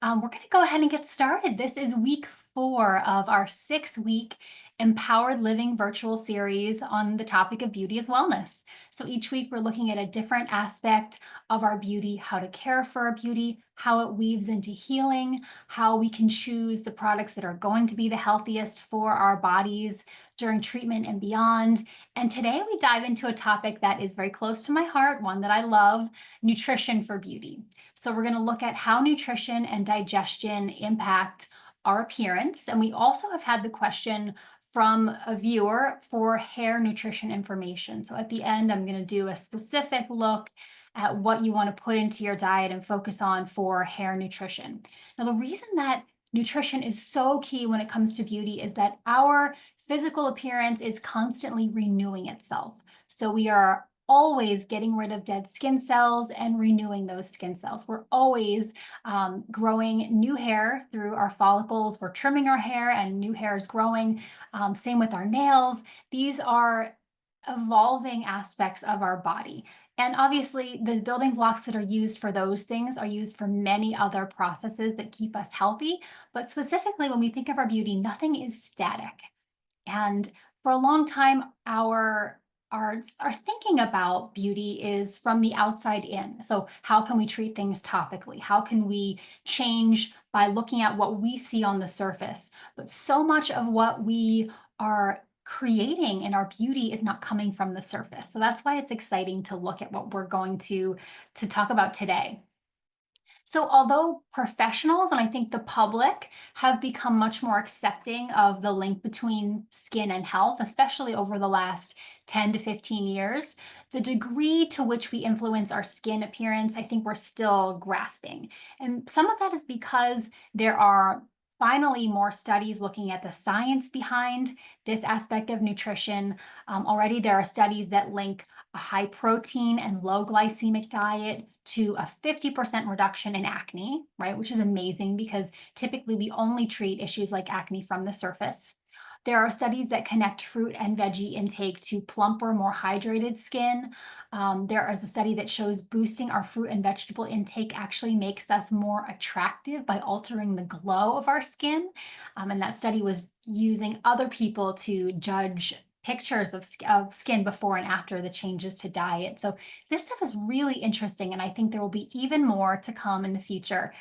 We're going to go ahead and get started. This is week 4 of our 6-week Empowered Living virtual series on the topic of beauty as wellness. So each week we're looking at a different aspect of our beauty, how to care for our beauty, how it weaves into healing, how we can choose the products that are going to be the healthiest for our bodies during treatment and beyond. And today we dive into a topic that is very close to my heart, one that I love, nutrition for beauty. So we're going to look at how nutrition and digestion impact our appearance. And we also have had the question from a viewer for hair nutrition information. So at the end, I'm going to do a specific look at what you want to put into your diet and focus on for hair nutrition. Now, the reason that nutrition is so key when it comes to beauty is that our physical appearance is constantly renewing itself. So we are always getting rid of dead skin cells and renewing those skin cells. We're always growing new hair through our follicles. We're trimming our hair and new hair is growing. Same with our nails. These are evolving aspects of our body. And obviously, the building blocks that are used for those things are used for many other processes that keep us healthy. But specifically, when we think of our beauty, nothing is static. And for a long time, our thinking about beauty is from the outside in. So how can we treat things topically? How can we change by looking at what we see on the surface? But so much of what we are creating in our beauty is not coming from the surface. So that's why it's exciting to look at what we're going to talk about today. So although professionals and I think the public have become much more accepting of the link between skin and health, especially over the last 10 to 15 years, the degree to which we influence our skin appearance, I think we're still grasping. And some of that is because there are finally more studies looking at the science behind this aspect of nutrition. Already there are studies that link a high protein and low glycemic diet to a 50% reduction in acne, right? Which is amazing because typically we only treat issues like acne from the surface. There are studies that connect fruit and veggie intake to plumper, more hydrated skin. There is a study that shows boosting our fruit and vegetable intake actually makes us more attractive by altering the glow of our skin. And that study was using other people to judge pictures of skin before and after the changes to diet. So this stuff is really interesting, and I think there will be even more to come in the future.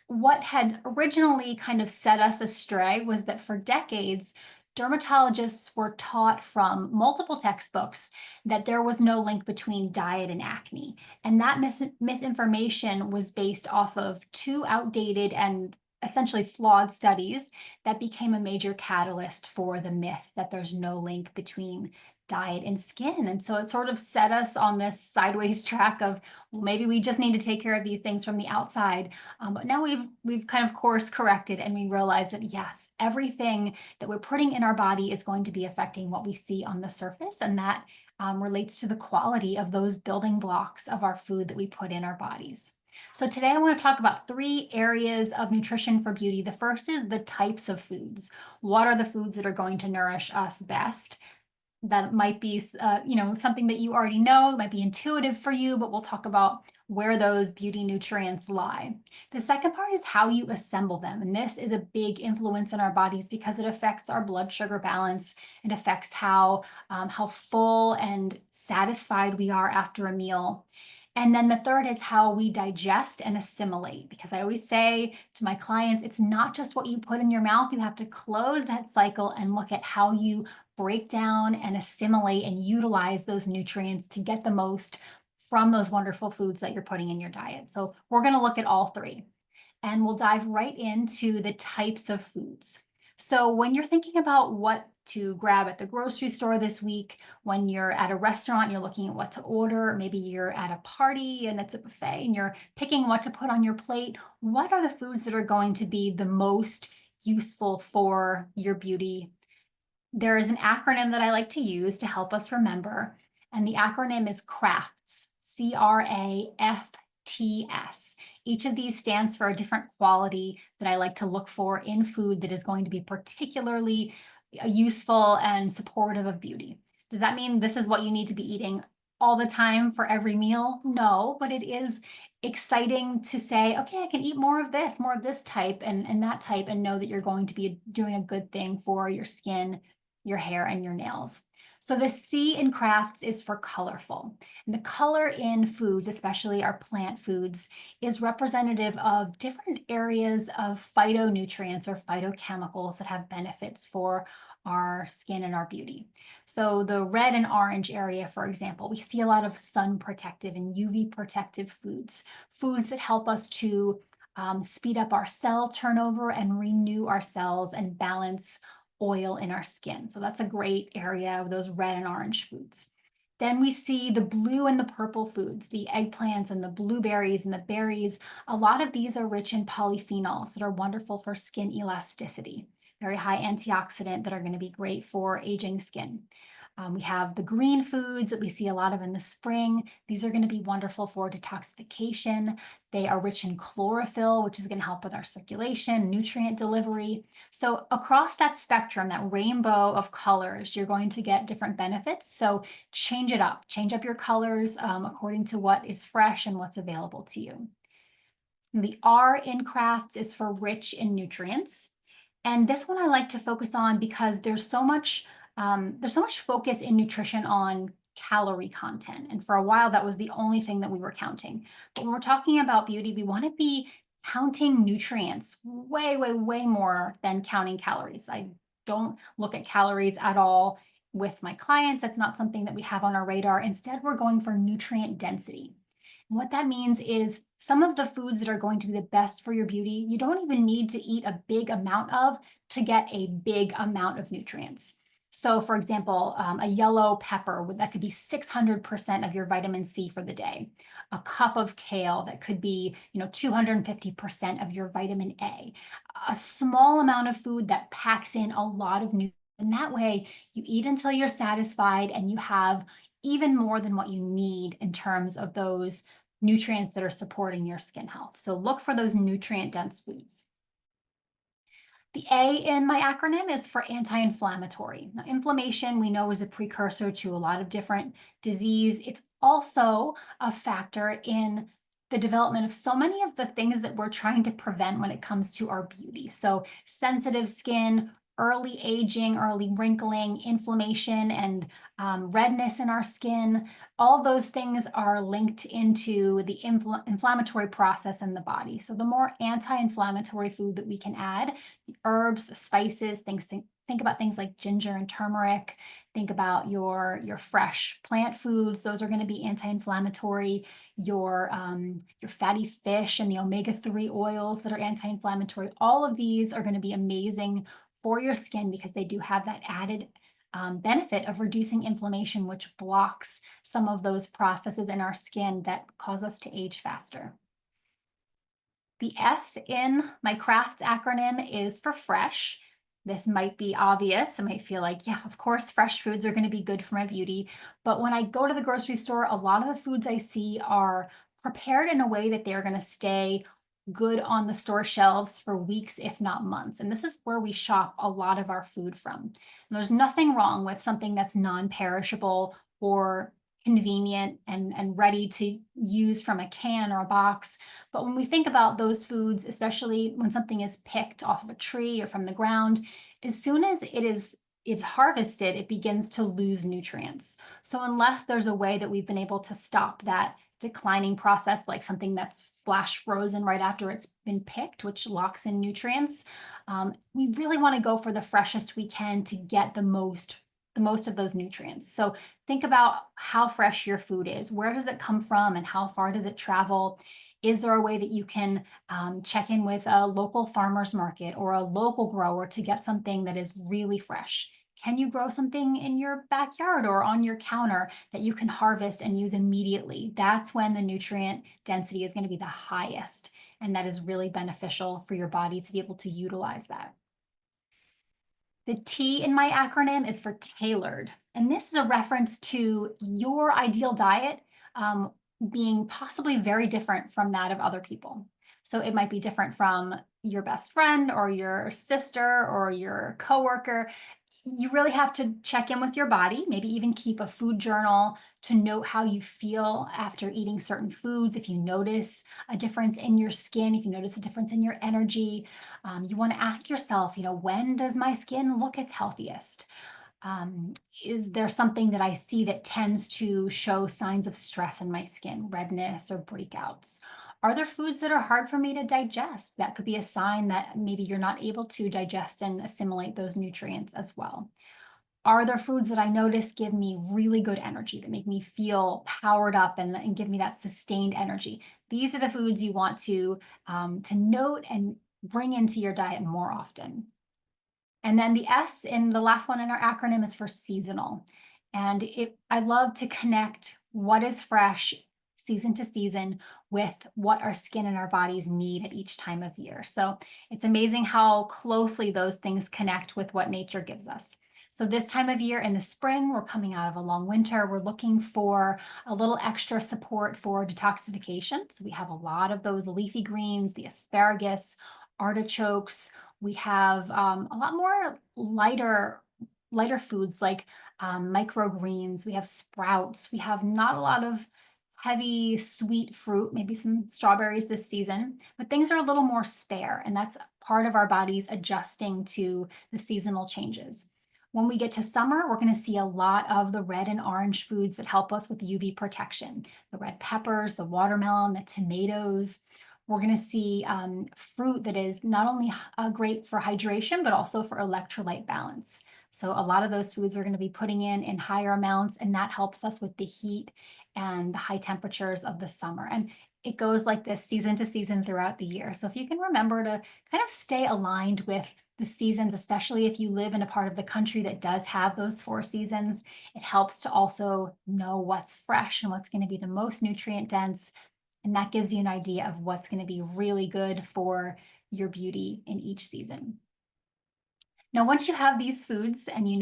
What had originally kind of set us astray was that for decades, dermatologists were taught from multiple textbooks that there was no link between diet and acne. And that misinformation was based off of two outdated and essentially flawed studies that became a major catalyst for the myth that there's no link between diet and skin. And so it sort of set us on this sideways track of, well, maybe we just need to take care of these things from the outside. But now we've kind of course corrected and we realize that yes, everything that we're putting in our body is going to be affecting what we see on the surface. And that relates to the quality of those building blocks of our food that we put in our bodies. So today I want to talk about 3 areas of nutrition for beauty. The first is the types of foods. What are the foods that are going to nourish us best? That might be, something that you already know, it might be intuitive for you, but we'll talk about where those beauty nutrients lie. The second part is how you assemble them. And this is a big influence in our bodies because it affects our blood sugar balance. It affects how full and satisfied we are after a meal. And then the third is how we digest and assimilate, because I always say to my clients, it's not just what you put in your mouth. You have to close that cycle and look at how you break down and assimilate and utilize those nutrients to get the most from those wonderful foods that you're putting in your diet. So we're going to look at all 3, and we'll dive right into the types of foods. So when you're thinking about what to grab at the grocery store this week, when you're at a restaurant, you're looking at what to order, maybe you're at a party and it's a buffet and you're picking what to put on your plate, what are the foods that are going to be the most useful for your beauty? There is an acronym that I like to use to help us remember, and the acronym is CRAFTS, CRAFTS. Each of these stands for a different quality that I like to look for in food that is going to be particularly useful and supportive of beauty. Does that mean this is what you need to be eating all the time for every meal? No, but it is exciting to say, okay, I can eat more of this type and that type, and know that you're going to be doing a good thing for your skin, your hair, and your nails. So the C in crafts is for colorful. And the color in foods, especially our plant foods, is representative of different areas of phytonutrients or phytochemicals that have benefits for our skin and our beauty. So the red and orange area, for example, we see a lot of sun protective and UV protective foods, foods that help us to speed up our cell turnover and renew our cells and balance oil in our skin. So that's a great area of those red and orange foods. Then we see the blue and the purple foods, the eggplants and the blueberries and the berries. A lot of these are rich in polyphenols that are wonderful for skin elasticity, very high antioxidant that are going to be great for aging skin. We have the green foods that we see a lot of in the spring. These are going to be wonderful for detoxification. They are rich in chlorophyll, which is going to help with our circulation, nutrient delivery. So across that spectrum, that rainbow of colors, you're going to get different benefits. So change it up, change up your colors according to what is fresh and what's available to you. And the R in crafts is for rich in nutrients. And this one I like to focus on because there's so much focus in nutrition on calorie content. And for a while, that was the only thing that we were counting. But when we're talking about beauty, we want to be counting nutrients way, way, way more than counting calories. I don't look at calories at all with my clients. That's not something that we have on our radar. Instead, we're going for nutrient density. And what that means is some of the foods that are going to be the best for your beauty, you don't even need to eat a big amount of to get a big amount of nutrients. So for example, a yellow pepper, that could be 600% of your vitamin C for the day. A cup of kale, that could be 250% of your vitamin A. A small amount of food that packs in a lot of nutrients. And that way you eat until you're satisfied and you have even more than what you need in terms of those nutrients that are supporting your skin health. So look for those nutrient-dense foods. The A in my acronym is for anti-inflammatory. Now, inflammation, we know, is a precursor to a lot of different disease. It's also a factor in the development of so many of the things that we're trying to prevent when it comes to our beauty. So sensitive skin, early aging, early wrinkling, inflammation, and redness in our skin. All those things are linked into the inflammatory process in the body. So the more anti-inflammatory food that we can add, the herbs, the spices, think about things like ginger and turmeric. Think about your fresh plant foods. Those are going to be anti-inflammatory. Your fatty fish and the omega-3 oils that are anti-inflammatory. All of these are going to be amazing for your skin because they do have that added benefit of reducing inflammation, which blocks some of those processes in our skin that cause us to age faster. The F in my CRAFT acronym is for fresh. This might be obvious. It might feel like, yeah, of course, fresh foods are going to be good for my beauty. But when I go to the grocery store, a lot of the foods I see are prepared in a way that they're going to stay good on the store shelves for weeks, if not months. And this is where we shop a lot of our food from. And there's nothing wrong with something that's non-perishable or convenient and ready to use from a can or a box. But when we think about those foods, especially when something is picked off of a tree or from the ground, as soon as it's harvested, it begins to lose nutrients. So unless there's a way that we've been able to stop that declining process, like something that's flash frozen right after it's been picked, which locks in nutrients, we really want to go for the freshest we can to get the most of those nutrients. So think about how fresh your food is. Where does it come from and how far does it travel? Is there a way that you can check in with a local farmer's market or a local grower to get something that is really fresh? Can you grow something in your backyard or on your counter that you can harvest and use immediately? That's when the nutrient density is going to be the highest. And that is really beneficial for your body to be able to utilize that. The T in my acronym is for tailored. And this is a reference to your ideal diet being possibly very different from that of other people. So it might be different from your best friend or your sister or your coworker. You really have to check in with your body, maybe even keep a food journal to note how you feel after eating certain foods. If you notice a difference in your skin, if you notice a difference in your energy, you want to ask yourself, when does my skin look its healthiest? Um, is there something that I see that tends to show signs of stress in my skin, redness or breakouts? Are there foods that are hard for me to digest? That could be a sign that maybe you're not able to digest and assimilate those nutrients as well. Are there foods that I notice give me really good energy, that make me feel powered up and give me that sustained energy? These are the foods you want to note and bring into your diet more often. And then the S in the last one in our acronym is for seasonal. And I love to connect what is fresh season to season with what our skin and our bodies need at each time of year. So it's amazing how closely those things connect with what nature gives us. So this time of year in the spring, we're coming out of a long winter. We're looking for a little extra support for detoxification. So we have a lot of those leafy greens, the asparagus, artichokes. We have a lot more lighter foods like microgreens. We have sprouts. We have not a lot of heavy sweet fruit, maybe some strawberries this season, but things are a little more spare, and that's part of our bodies adjusting to the seasonal changes. When we get to summer, we're going to see a lot of the red and orange foods that help us with UV protection. The red peppers, the watermelon, the tomatoes. We're going to see fruit that is not only great for hydration, but also for electrolyte balance. So a lot of those foods we're going to be putting in higher amounts, and that helps us with the heat and the high temperatures of the summer. And it goes like this season to season throughout the year. So if you can remember to kind of stay aligned with the seasons, especially if you live in a part of the country that does have those four seasons, it helps to also know what's fresh and what's going to be the most nutrient dense. And that gives you an idea of what's going to be really good for your beauty in each season. Now, once you have these foods and you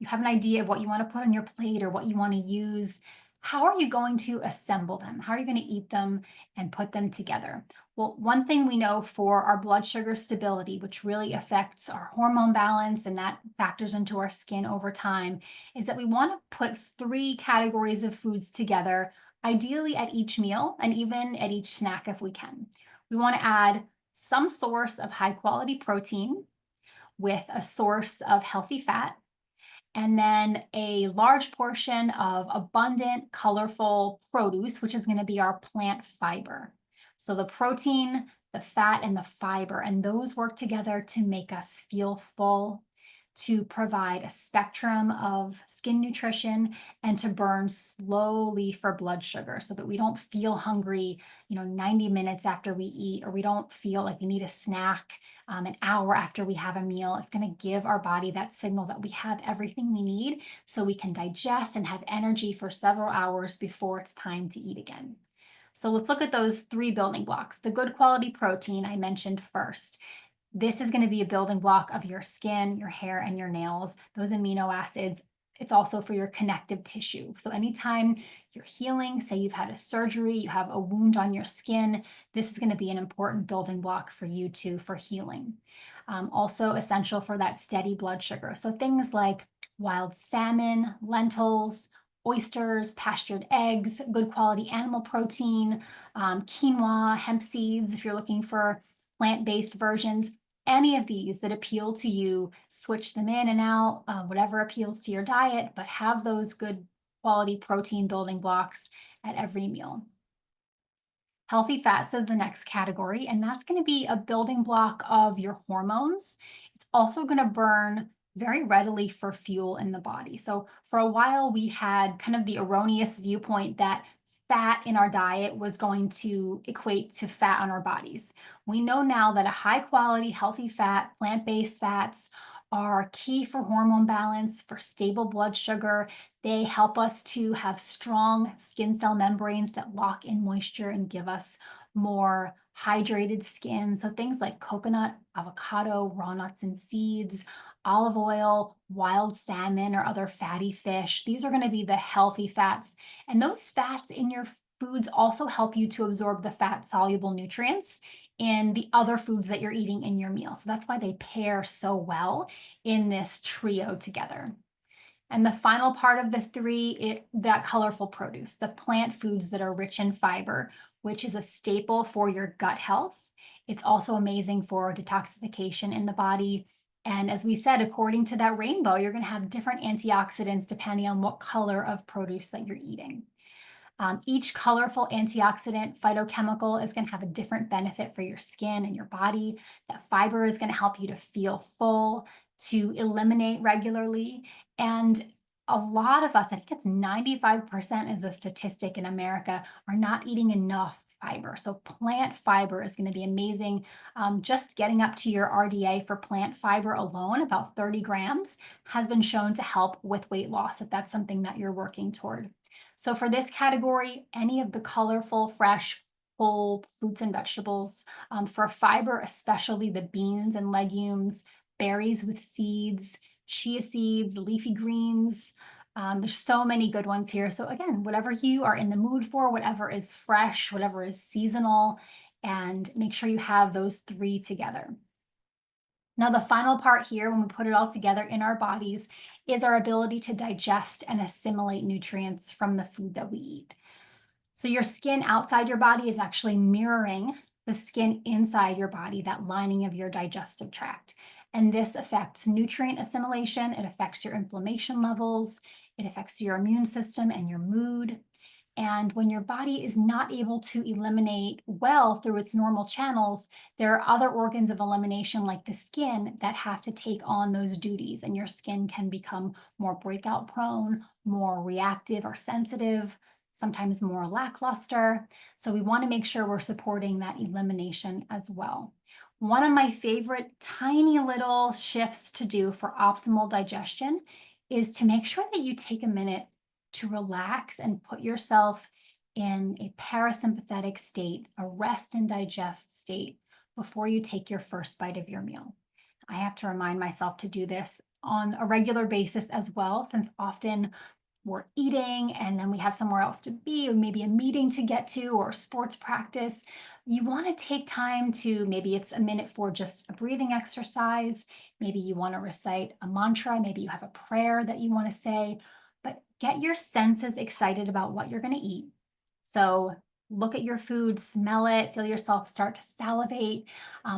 have an idea of what you want to put on your plate or what you want to use, how are you going to assemble them? How are you going to eat them and put them together? Well, one thing we know for our blood sugar stability, which really affects our hormone balance and that factors into our skin over time, is that we want to put three categories of foods together, ideally at each meal and even at each snack if we can. We want to add some source of high quality protein with a source of healthy fat, and then a large portion of abundant, colorful produce, which is going to be our plant fiber. So the protein, the fat, and the fiber, and those work together to make us feel full, to provide a spectrum of skin nutrition, and to burn slowly for blood sugar so that we don't feel hungry, 90 minutes after we eat, or we don't feel like we need a snack an hour after we have a meal. It's going to give our body that signal that we have everything we need so we can digest and have energy for several hours before it's time to eat again. So let's look at those three building blocks. The good quality protein I mentioned first. This is going to be a building block of your skin, your hair, and your nails. Those amino acids. It's also for your connective tissue. So anytime you're healing, say you've had a surgery, you have a wound on your skin, this is going to be an important building block for you too for healing. Also essential for that steady blood sugar. So things like wild salmon, lentils, oysters, pastured eggs, good quality animal protein, quinoa, hemp seeds, if you're looking for plant-based versions, any of these that appeal to you, switch them in and out, whatever appeals to your diet, but have those good quality protein building blocks at every meal. Healthy fats is the next category, and that's going to be a building block of your hormones. It's also going to burn very readily for fuel in the body. So for a while, we had kind of the erroneous viewpoint that fat in our diet was going to equate to fat on our bodies. We know now that a high quality, healthy fat, plant-based fats are key for hormone balance, for stable blood sugar. They help us to have strong skin cell membranes that lock in moisture and give us more hydrated skin. So things like coconut, avocado, raw nuts and seeds, olive oil, wild salmon, or other fatty fish. These are going to be the healthy fats. And those fats in your foods also help you to absorb the fat soluble nutrients in the other foods that you're eating in your meal. So that's why they pair so well in this trio together. And the final part of the three, that colorful produce, the plant foods that are rich in fiber, which is a staple for your gut health. It's also amazing for detoxification in the body. And as we said, according to that rainbow, you're going to have different antioxidants depending on what color of produce that you're eating. Each colorful antioxidant phytochemical is going to have a different benefit for your skin and your body. That fiber is going to help you to feel full, to eliminate regularly. And a lot of us, I think it's 95% is a statistic in America, are not eating enough fiber. So plant fiber is going to be amazing. Just getting up to your RDA for plant fiber alone, about 30 grams, has been shown to help with weight loss if that's something that you're working toward. So for this category, any of the colorful, fresh, whole fruits and vegetables. For fiber, especially the beans and legumes, berries with seeds, chia seeds, leafy greens. There's so many good ones here. So again, whatever you are in the mood for, whatever is fresh, whatever is seasonal, and make sure you have those three together. Now, the final part here, when we put it all together in our bodies, is our ability to digest and assimilate nutrients from the food that we eat. So your skin outside your body is actually mirroring the skin inside your body, that lining of your digestive tract. And this affects nutrient assimilation, it affects your inflammation levels, it affects your immune system and your mood. And when your body is not able to eliminate well through its normal channels, there are other organs of elimination, like the skin, that have to take on those duties. And your skin can become more breakout prone, more reactive or sensitive, sometimes more lackluster. So we want to make sure we're supporting that elimination as well. One of my favorite tiny little shifts to do for optimal digestion is to make sure that you take a minute to relax and put yourself in a parasympathetic state, a rest and digest state, before you take your first bite of your meal. I have to remind myself to do this on a regular basis as well, since often we're eating and then we have somewhere else to be, or maybe a meeting to get to, or sports practice. You want to take time to, maybe it's a minute for just a breathing exercise. Maybe you want to recite a mantra. Maybe you have a prayer that you want to say, but get your senses excited about what you're going to eat. So look at your food, smell it, feel yourself start to salivate,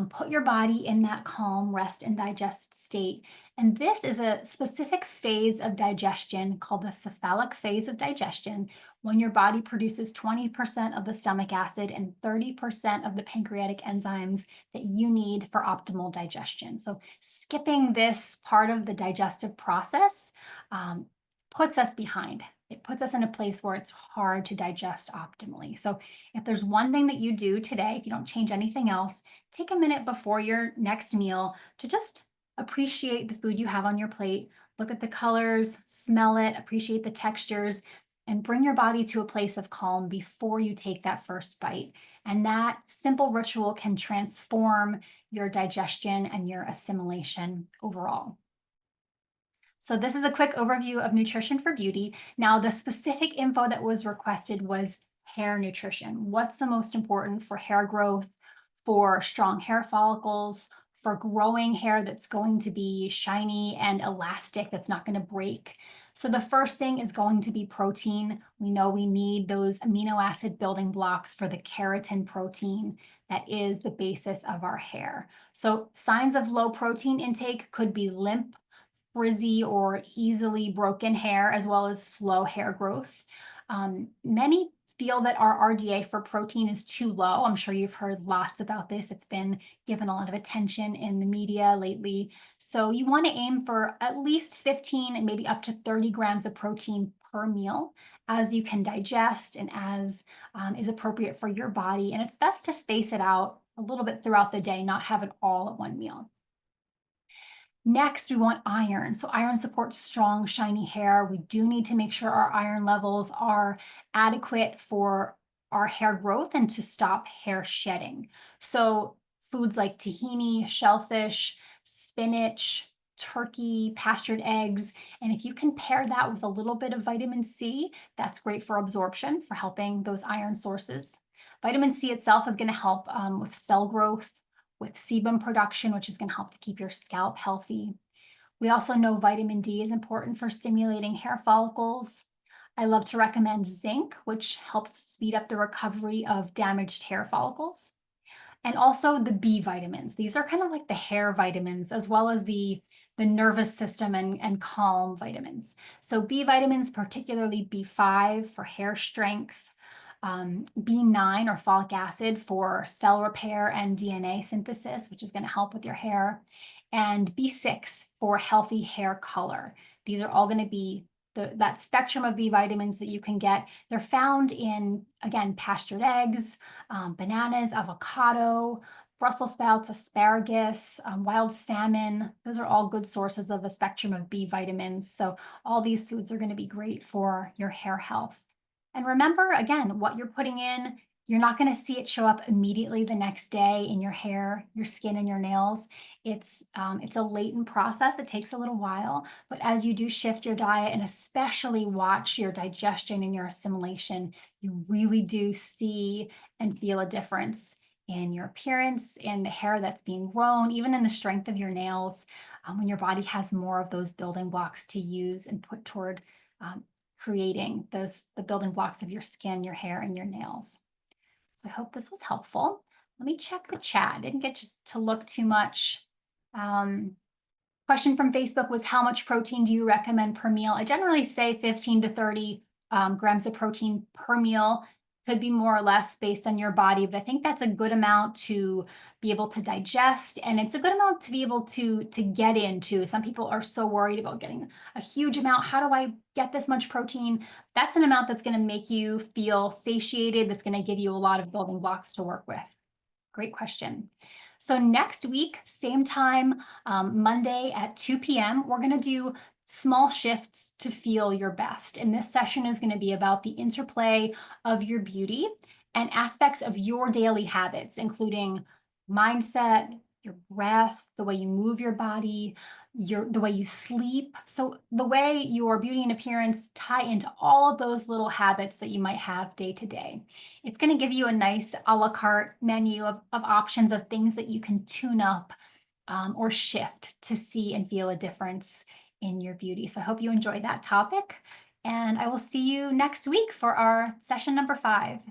put your body in that calm, rest, and digest state. And this is a specific phase of digestion called the cephalic phase of digestion, when your body produces 20% of the stomach acid and 30% of the pancreatic enzymes that you need for optimal digestion. So skipping this part of the digestive process puts us behind. It puts us in a place where it's hard to digest optimally. So if there's one thing that you do today, if you don't change anything else, take a minute before your next meal to just appreciate the food you have on your plate. Look at the colors, smell it, appreciate the textures, and bring your body to a place of calm before you take that first bite. And that simple ritual can transform your digestion and your assimilation overall. So this is a quick overview of nutrition for beauty. Now, the specific info that was requested was hair nutrition. What's the most important for hair growth, for strong hair follicles, for growing hair that's going to be shiny and elastic, that's not going to break? So the first thing is going to be protein. We know we need those amino acid building blocks for the keratin protein that is the basis of our hair. So signs of low protein intake could be limp, frizzy, or easily broken hair, as well as slow hair growth. Many feel that our RDA for protein is too low. I'm sure you've heard lots about this. It's been given a lot of attention in the media lately. So you want to aim for at least 15 and maybe up to 30 grams of protein per meal, as you can digest and as is appropriate for your body. And it's best to space it out a little bit throughout the day, not have it all at one meal. Next, we want iron. So iron supports strong, shiny hair. We do need to make sure our iron levels are adequate for our hair growth and to stop hair shedding. So foods like tahini, shellfish, spinach, turkey, pastured eggs, and if you can pair that with a little bit of vitamin C, that's great for absorption, for helping those iron sources. Vitamin C itself is going to help with cell growth, with sebum production, which is going to help to keep your scalp healthy. We also know vitamin D is important for stimulating hair follicles. I love to recommend zinc, which helps speed up the recovery of damaged hair follicles. And also the B vitamins. These are kind of like the hair vitamins, as well as the nervous system and calm vitamins. So B vitamins, particularly B5 for hair strength, B9 or folic acid for cell repair and DNA synthesis, which is going to help with your hair, and B6 for healthy hair color. These are all going to be that spectrum of B vitamins that you can get. They're found in, again, pastured eggs, bananas, avocado, Brussels sprouts, asparagus, wild salmon. Those are all good sources of a spectrum of B vitamins. So all these foods are going to be great for your hair health. And remember, again, what you're putting in, you're not going to see it show up immediately the next day in your hair, your skin, and your nails. It's a latent process. It takes a little while, but as you do shift your diet and especially watch your digestion and your assimilation, you really do see and feel a difference in your appearance, in the hair that's being grown, even in the strength of your nails, when your body has more of those building blocks to use and put toward creating the building blocks of your skin, your hair, and your nails. So I hope this was helpful. Let me check the chat. I didn't get to look too much. Question from Facebook was, how much protein do you recommend per meal? I generally say 15 to 30 grams of protein per meal. Could be more or less based on your body, but I think that's a good amount to be able to digest, and it's a good amount to be able to get into. Some people are so worried about getting a huge amount. How do I get this much protein? That's an amount that's going to make you feel satiated, that's going to give you a lot of building blocks to work with. Great question. So next week, same time, Monday at 2 p.m., we're going to do small shifts to feel your best. And this session is going to be about the interplay of your beauty and aspects of your daily habits, including mindset, your breath, the way you move your body, the way you sleep. So the way your beauty and appearance tie into all of those little habits that you might have day to day. It's going to give you a nice a la carte menu of options of things that you can tune up or shift to see and feel a difference in your beauty. So I hope you enjoy that topic, and I will see you next week for our session number 5.